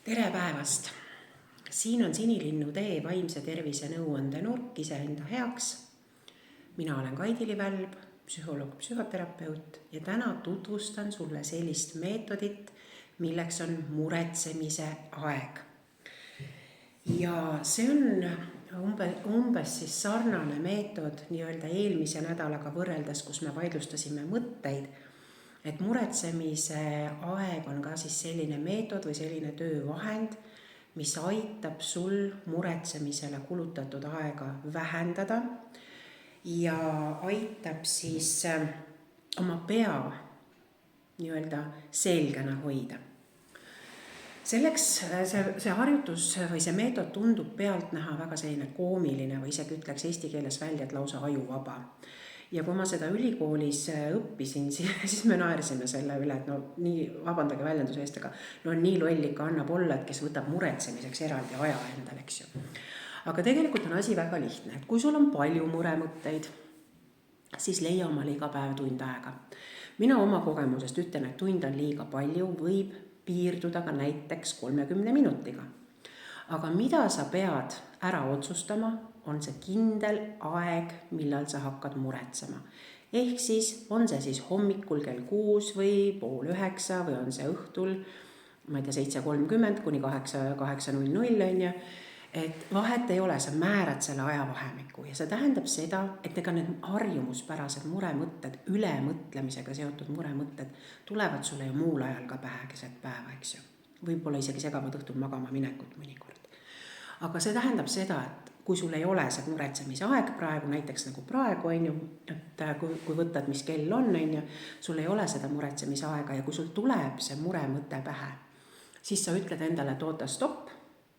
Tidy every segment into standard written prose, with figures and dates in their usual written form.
Tere päevast! Siin on Sinilinnu tee vaimse tervise nõuandenurk iseenda heaks. Mina olen Kaidili Välb, psühholoog, psühhoterapeut ja täna tutvustan sulle sellist meetodit, milleks on muretsemise aeg. Ja see on umbes siis sarnane meetod nii-öelda eelmise nädalaga võrreldes, kus me vaidlustasime mõtteid. Et muretsemise aeg on ka siis selline meetod või selline töövahend, mis aitab sul muretsemisele kulutatud aega vähendada ja aitab siis oma pea nii-öelda selgena hoida. Selleks see harjutus või see meetod tundub pealt näha väga selline koomiline või isegi ütleks eesti keeles välja, et lausa ajuvaba. Ja kui ma seda ülikoolis õppisin, siis me naersime selle üle, et nii, vabandage väljenduse eest, aga nii loll ikka annab olla, et kes võtab muretsemiseks eraldi aja endal, eks ju. Aga tegelikult on asi väga lihtne, et kui sul on palju muremõtteid, siis leia omale iga päev tund aega. Mina oma kogemusest ütlen, et tund on liiga palju, võib piirduda ka näiteks 30 minutiga. Aga mida sa pead ära otsustama, on see kindel aeg, millal sa hakkad muretsema. Ehk siis on see siis hommikul kell 6 või 8:30 või on see õhtul, ma ei tea, 7:30 kuni 8:00 on ju. Et vahet ei ole, sa määrad selle ajavahemiku ja see tähendab seda, et ega need harjumuspärased muremõtted, ülemõtlemisega seotud muremõtted tulevad sulle ju muul ajal ka pähe keset päeva, eks ju. Võib-olla isegi segavad õhtul magama minekut mõnikord. Aga see tähendab seda, et kui sul ei ole see muretsemise aeg praegu, näiteks nagu praegu on ju, et kui võtad, mis kell on ju, sul ei ole seda muretsemise aega ja kui sul tuleb see muremõte pähe, siis sa ütled endale, et oota, stopp.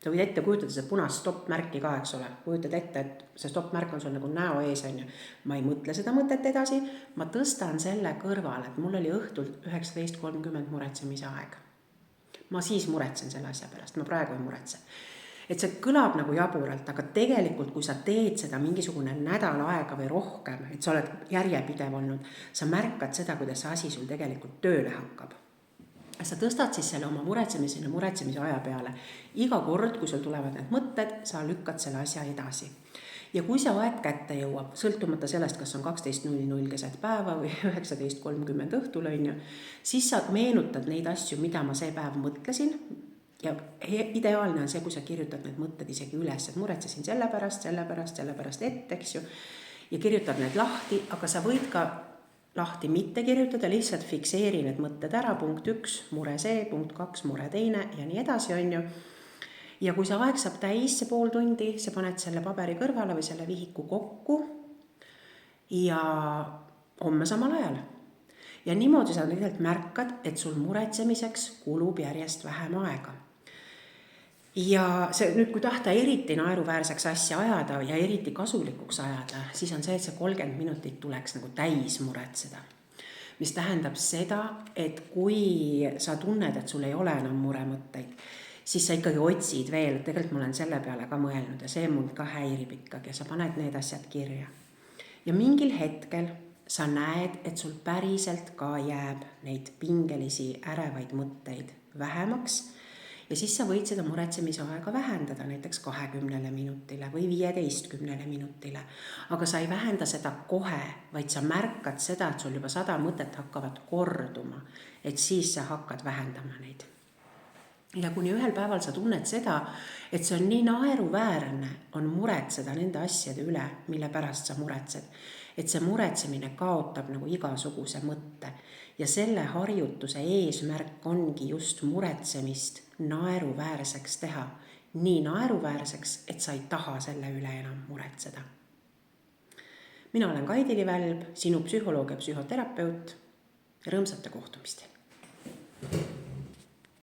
Sa võid ette kujutada see punast stopp-märki ka, eks ole. Kujutad ette, et see stopp-märk on sul nagu näo ees on ju. Ma ei mõtle seda mõtet edasi, ma tõstan selle kõrval, et mul oli õhtul 19:30 muretsemise aeg. Ma siis muretsen selle asja pärast, ma praegu ei muretse. Et see kõlab nagu jaburalt, aga tegelikult, kui sa teed seda mingisugune nädal aega või rohkem, et sa oled järjepidev olnud, sa märkad seda, kuidas see asi sul tegelikult tööle hakkab. Sa tõstad siis selle oma muretsemise aja peale. Iga kord, kui sul tulevad need mõtted, sa lükkad selle asja edasi. Ja kui see aeg kätte jõuab, sõltumata sellest, kas on 12:00 keset päeva või 19:30 õhtul on ju, siis sa meenutad neid asju, mida ma see päev mõtlesin. Ja ideaalne on see, kui sa kirjutad need mõtted isegi üles, et muretsesin sellepärast ette, eks ju, ja kirjutad need lahti, aga sa võid ka lahti mitte kirjutada, lihtsalt fikseeri need mõtted ära, punkt 1, mure see, punkt 2, mure teine ja nii edasi on ju. Ja kui see aeg saab täis, see pool tundi, sa paned selle paberi kõrvale või selle vihiku kokku ja homme samal ajal. Ja niimoodi sa tegelikult märkad, et sul muretsemiseks kulub järjest vähem aega. Ja see nüüd, kui tahta eriti naeruväärseks asja ajada ja eriti kasulikuks ajada, siis on see, et see 30 minutit tuleks nagu täis muretseda. Mis tähendab seda, et kui sa tunned, et sul ei ole enam muremõtteid, siis sa ikkagi otsid veel, tegelikult ma olen selle peale ka mõelnud ja see mul ka häirib ikkagi ja sa paned need asjad kirja. Ja mingil hetkel sa näed, et sul päriselt ka jääb neid pingelisi ärevaid mõtteid vähemaks ja siis sa võid seda muretsemise aega vähendada näiteks 20 minutile või 15 minutile. Aga sa ei vähenda seda kohe, vaid sa märkad seda, et sul juba 100 mõtet hakkavad korduma, et siis sa hakkad vähendama neid. Ja kuni ühel päeval sa tunned seda, et see on nii naeruväärne, on muretseda nende asjade üle, mille pärast sa muretsed. Et see muretsemine kaotab nagu igasuguse mõtte. Ja selle harjutuse eesmärk ongi just muretsemist naeruväärseks teha. Nii naeruväärseks, et sa ei taha selle üle enam muretseda. Mina olen Kaidili Välb, sinu psühholoog ja psühhoterapeut. Rõõmsate kohtumist!